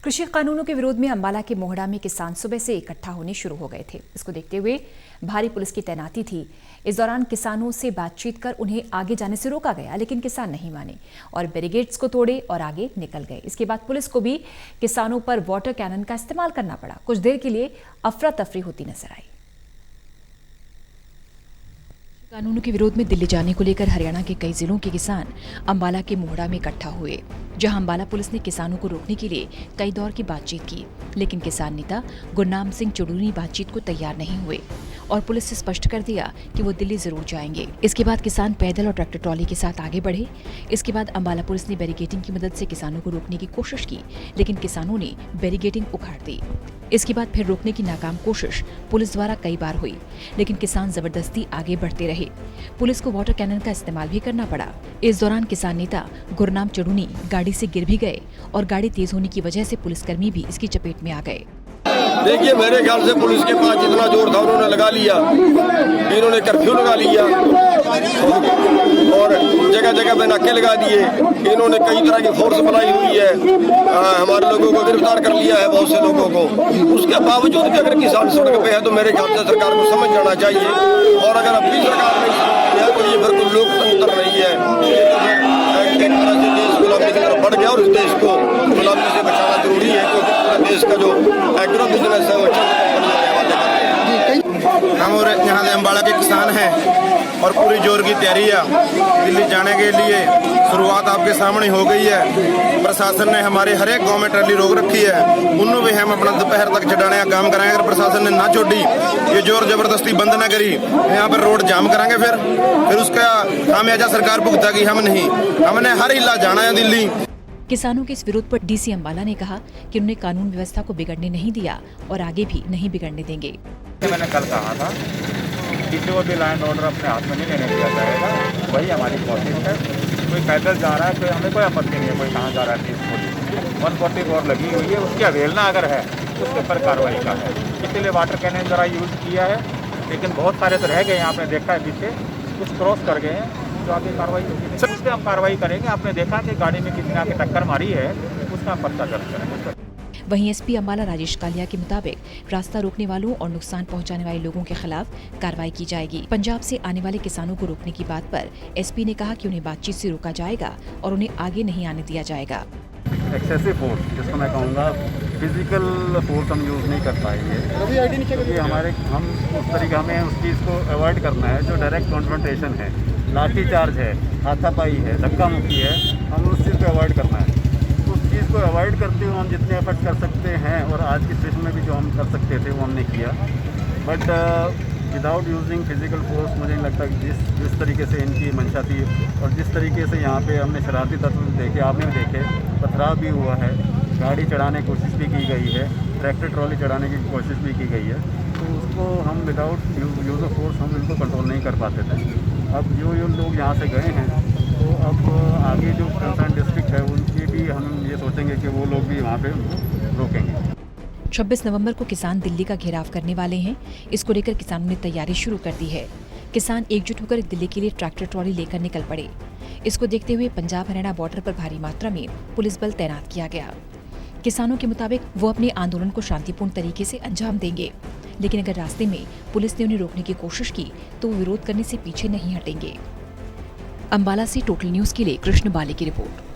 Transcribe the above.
कृषि कानूनों के विरोध में अंबाला के मोहड़ा में किसान सुबह से इकट्ठा होने शुरू हो गए थे। इसको देखते हुए भारी पुलिस की तैनाती थी। इस दौरान किसानों से बातचीत कर उन्हें आगे जाने से रोका गया, लेकिन किसान नहीं माने और बैरिकेड्स को तोड़े और आगे निकल गए। इसके बाद पुलिस को भी किसानों पर वाटर कैनन का इस्तेमाल करना पड़ा। कुछ देर के लिए अफरा तफरी होती नजर आई। कानूनों के विरोध में दिल्ली जाने को लेकर हरियाणा के कई जिलों के किसान अंबाला के मोहड़ा में इकट्ठा हुए, जहां अंबाला पुलिस ने किसानों को रोकने के लिए कई दौर की बातचीत की, लेकिन किसान नेता गुरनाम सिंह चुड़ूनी बातचीत को तैयार नहीं हुए और पुलिस से स्पष्ट कर दिया कि वो दिल्ली जरूर जाएंगे। इसके बाद किसान पैदल और ट्रैक्टर ट्रॉली के साथ आगे बढ़े। इसके बाद अंबाला पुलिस ने बैरिकेडिंग की मदद से किसानों को रोकने की कोशिश की, लेकिन किसानों ने बैरिकेडिंग उखाड़ दी। इसके बाद फिर रोकने की नाकाम कोशिश पुलिस द्वारा कई बार हुई, लेकिन किसान जबरदस्ती आगे बढ़ते रहे। पुलिस को वाटर कैनन का इस्तेमाल भी करना पड़ा। इस दौरान किसान नेता गुरनाम चुड़ूनी गाड़ी से गिर भी गए और गाड़ी तेज होने की वजह से पुलिसकर्मी भी इसकी चपेट में आ गए। देखिए, मेरे ख्याल से पुलिस के पास जितना जोर था उन्होंने लगा लिया, इन्होंने कर्फ्यू लगा लिया और जगह जगह पे नाके लगा दिए। इन्होंने कई तरह की फोर्स बनाई हुई है, हमारे लोगों को गिरफ्तार कर लिया है, बहुत से लोगों को। उसके बावजूद भी अगर किसान सड़क पे है तो मेरे ख्याल से सरकार को समझ जाना चाहिए। और अगर अपनी सरकार नहीं है तो ये फिर कोई लोकतंत्र नहीं है, ये तो एक तरह से देश गुलामी की तरफ बढ़ गया और इस देश को गुलामी से बचाना जरूरी है, क्योंकि पूरा देश का जो एग्रो बिजनेस है वो हम और यहाँ से अंबाला के किसान हैं और पूरी जोर की तैयारी है। दिल्ली जाने के लिए शुरुआत आपके सामने हो गई है। प्रशासन ने हमारे हर एक गांव में ट्रैली रोक रखी है, उन्होंने भी हम अपना दोपहर तक चढ़ाने का काम कराएंगे। अगर प्रशासन ने ना छोड़ी, ये जोर जबरदस्ती बंद ना करी, यहाँ पर रोड जाम कराएंगे। फिर उसका खामियाजा सरकार भुगतेगी, हम नहीं। हमने हर इला जाना है दिल्ली। किसानों के इस विरोध पर डीसी अंबाला ने कहा कि उन्होंने कानून व्यवस्था को बिगड़ने नहीं दिया और आगे भी नहीं बिगड़ने देंगे। मैंने कल कहा था किसी को भी लैंड ऑर्डर अपने हाथ में नहीं लेने दिया जाएगा, वही हमारी कोशिश है। कोई पैदल जा रहा है तो हमें कोई आपत्ति नहीं है, कोई कहाँ जा रहा है। 144 लगी हुई है, उसकी अवेलना अगर है उसके ऊपर कार्रवाई का है। इसीलिए वाटर कैनन जरा यूज किया है, लेकिन बहुत सारे तो रह गए हैं। आपने देखा है पीछे कुछ क्रॉस कर गए हैं, तो आगे कार्रवाई होगी। सर, उस पर हम कार्रवाई करेंगे। आपने देखा कि गाड़ी में किसी ने आके टक्कर मारी है, उसका पर्चा दर्ज करेंगे। वहीं एसपी अंबाला राजेश कालिया के मुताबिक रास्ता रोकने वालों और नुकसान पहुंचाने वाले लोगों के खिलाफ कार्रवाई की जाएगी। पंजाब से आने वाले किसानों को रोकने की बात पर एसपी ने कहा कि उन्हें बातचीत से रोका जाएगा और उन्हें आगे नहीं आने दिया जाएगा। एक्सेसिव फोर्स, जिसको मैं कहूँगा फिजिकल फोर्स, हम यूज़ नहीं कर पाएंगे, क्योंकि हम उस तरीके हमें उस चीज़ को अवॉइड करना है जो डायरेक्ट कॉन्फ्रंटेशन है, लाठीचार्ज है, हाथापाई है, धक्का मुक्की है। हम उस चीज़ को अवॉइड करना है। उस चीज़ को अवॉइड करते हुए हम जितने एफर्ट कर सकते हैं, और आज की सिचुएशन में भी जो हम कर सकते थे वो हमने किया। But without using physical force मुझे नहीं लगता कि जिस तरीके से इनकी मंशा थी और जिस तरीके से यहाँ पे हमने शरारती तत्व देखे, आपने भी देखे, पथराव भी हुआ है, गाड़ी चढ़ाने की कोशिश भी की गई है, ट्रैक्टर ट्रॉली चढ़ाने की कोशिश भी की गई है, तो उसको हम विदाउट यूज ऑफ फोर्स हम इनको कंट्रोल नहीं कर पाते थे। अब जो लोग यहाँ से गए हैं, तो अब आगे जो कंसर्न डिस्ट्रिक्ट है उनकी भी हम ये सोचेंगे कि वो लोग भी वहाँ पे रोकेंगे। 26 नवंबर को किसान दिल्ली का घेराव करने वाले हैं। इसको लेकर किसानों ने तैयारी शुरू कर दी है। किसान एकजुट होकर दिल्ली के लिए ट्रैक्टर ट्रॉली लेकर निकल पड़े। इसको देखते हुए पंजाब हरियाणा बॉर्डर पर भारी मात्रा में पुलिस बल तैनात किया गया। किसानों के मुताबिक वो अपने आंदोलन को शांतिपूर्ण तरीके से अंजाम देंगे, लेकिन अगर रास्ते में पुलिस ने उन्हें रोकने की कोशिश की तो वो विरोध करने से पीछे नहीं हटेंगे। अंबाला से टोटल न्यूज के लिए कृष्ण बाली की रिपोर्ट।